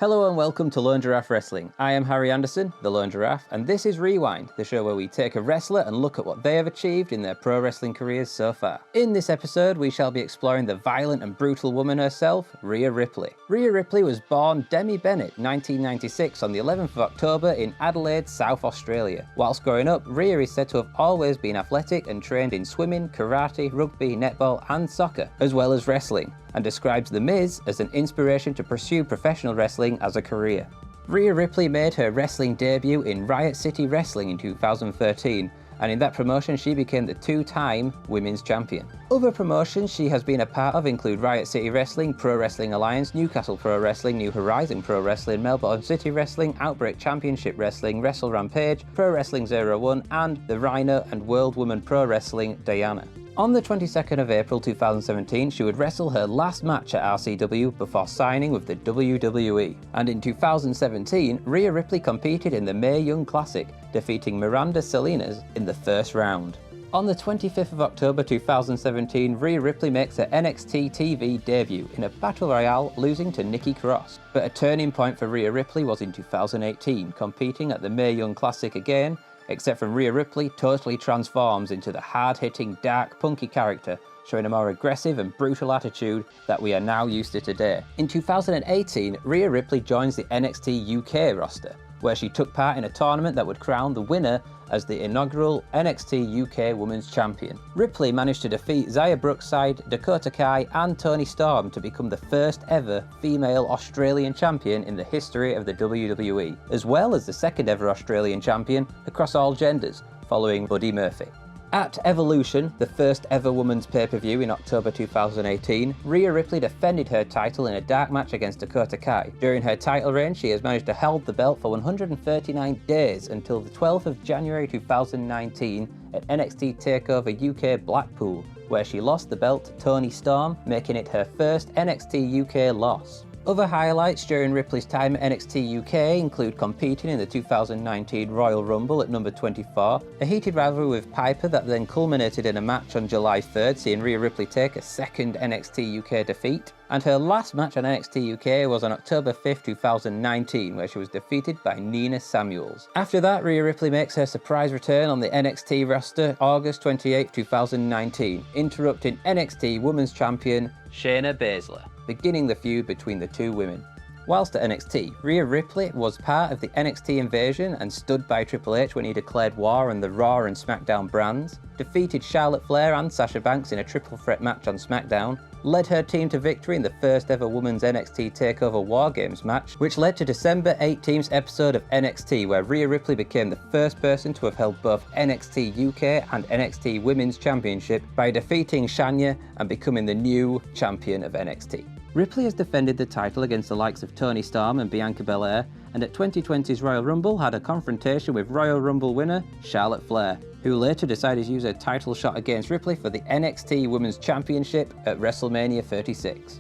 Hello and welcome to Lone Giraffe Wrestling. I am Harry Anderson, the Lone Giraffe, and this is Rewind, the show where we take a wrestler and look at what they have achieved in their pro wrestling careers so far. In this episode, we shall be exploring the violent and brutal woman herself, Rhea Ripley. Rhea Ripley was born Demi Bennett, 1996, on the 11th of October in Adelaide, South Australia. Whilst growing up, Rhea is said to have always been athletic and trained in swimming, karate, rugby, netball, and soccer, as well as wrestling, and describes The Miz as an inspiration to pursue professional wrestling as a career. Rhea Ripley made her wrestling debut in Riot City Wrestling in 2013, and in that promotion she became the two-time women's champion. Other promotions she has been a part of include Riot City Wrestling, Pro Wrestling Alliance, Newcastle Pro Wrestling, New Horizon Pro Wrestling, Melbourne City Wrestling, Outbreak Championship Wrestling, Wrestle Rampage, Pro Wrestling 01, and the Rhino and World Woman Pro Wrestling Diana. On the 22nd of April 2017, she would wrestle her last match at RCW before signing with the WWE. And in 2017, Rhea Ripley competed in the Mae Young Classic, defeating Miranda Salinas in the first round. On the 25th of October 2017, Rhea Ripley makes her NXT TV debut in a Battle Royale, losing to Nikki Cross. But a turning point for Rhea Ripley was in 2018, competing at the Mae Young Classic again, except for Rhea Ripley totally transforms into the hard-hitting, dark, punky character, showing a more aggressive and brutal attitude that we are now used to today. In 2018, Rhea Ripley joins the NXT UK roster, where she took part in a tournament that would crown the winner as the inaugural NXT UK Women's Champion. Ripley managed to defeat Xia Brookside, Dakota Kai and Toni Storm to become the first ever female Australian champion in the history of the WWE, as well as the second ever Australian champion across all genders, following Buddy Murphy. At Evolution, the first ever women's pay-per-view in October 2018, Rhea Ripley defended her title in a dark match against Dakota Kai. During her title reign, she has managed to hold the belt for 139 days until the 12th of January 2019 at NXT TakeOver UK Blackpool, where she lost the belt to Toni Storm, making it her first NXT UK loss. Other highlights during Ripley's time at NXT UK include competing in the 2019 Royal Rumble at number 24, a heated rivalry with Piper that then culminated in a match on July 3rd, seeing Rhea Ripley take a second NXT UK defeat, and her last match on NXT UK was on October 5th, 2019, where she was defeated by Nina Samuels. After that, Rhea Ripley makes her surprise return on the NXT roster August 28, 2019, interrupting NXT Women's Champion Shayna Baszler, beginning the feud between the two women. Whilst at NXT, Rhea Ripley was part of the NXT invasion and stood by Triple H when he declared war on the Raw and SmackDown brands, defeated Charlotte Flair and Sasha Banks in a triple threat match on SmackDown, led her team to victory in the first ever women's NXT TakeOver War Games match, which led to December 18th's episode of NXT, where Rhea Ripley became the first person to have held both NXT UK and NXT Women's Championship by defeating Shania and becoming the new champion of NXT. Ripley has defended the title against the likes of Toni Storm and Bianca Belair, and at 2020's Royal Rumble had a confrontation with Royal Rumble winner Charlotte Flair, who later decided to use her title shot against Ripley for the NXT Women's Championship at WrestleMania 36.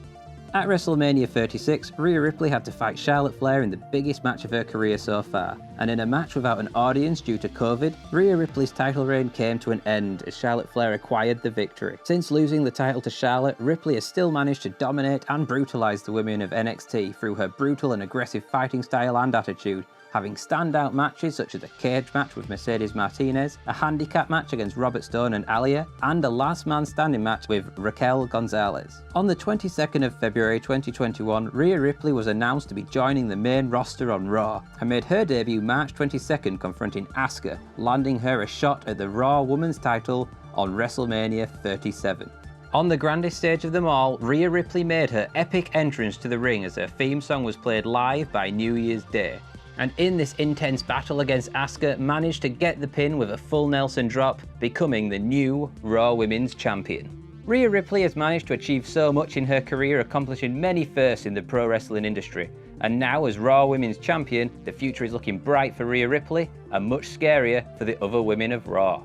At WrestleMania 36, Rhea Ripley had to fight Charlotte Flair in the biggest match of her career so far, and in a match without an audience due to COVID, Rhea Ripley's title reign came to an end as Charlotte Flair acquired the victory. Since losing the title to Charlotte, Ripley has still managed to dominate and brutalize the women of NXT through her brutal and aggressive fighting style and attitude, having standout matches such as a cage match with Mercedes Martinez, a handicap match against Robert Stone and Alia, and a last man standing match with Raquel Gonzalez. On the 22nd of February 2021, Rhea Ripley was announced to be joining the main roster on Raw, and made her debut March 22nd confronting Asuka, landing her a shot at the Raw Women's title on WrestleMania 37. On the grandest stage of them all, Rhea Ripley made her epic entrance to the ring as her theme song was played live by New Year's Day, and in this intense battle against Asuka managed to get the pin with a full Nelson drop, becoming the new Raw Women's Champion. Rhea Ripley has managed to achieve so much in her career, accomplishing many firsts in the pro wrestling industry, and now as Raw Women's Champion, the future is looking bright for Rhea Ripley and much scarier for the other women of Raw.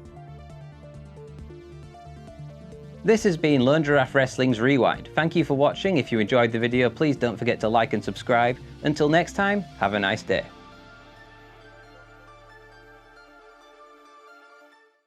This has been Lone Giraffe Wrestling's Rewind. Thank you for watching. If you enjoyed the video, please don't forget to like and subscribe. Until next time, have a nice day.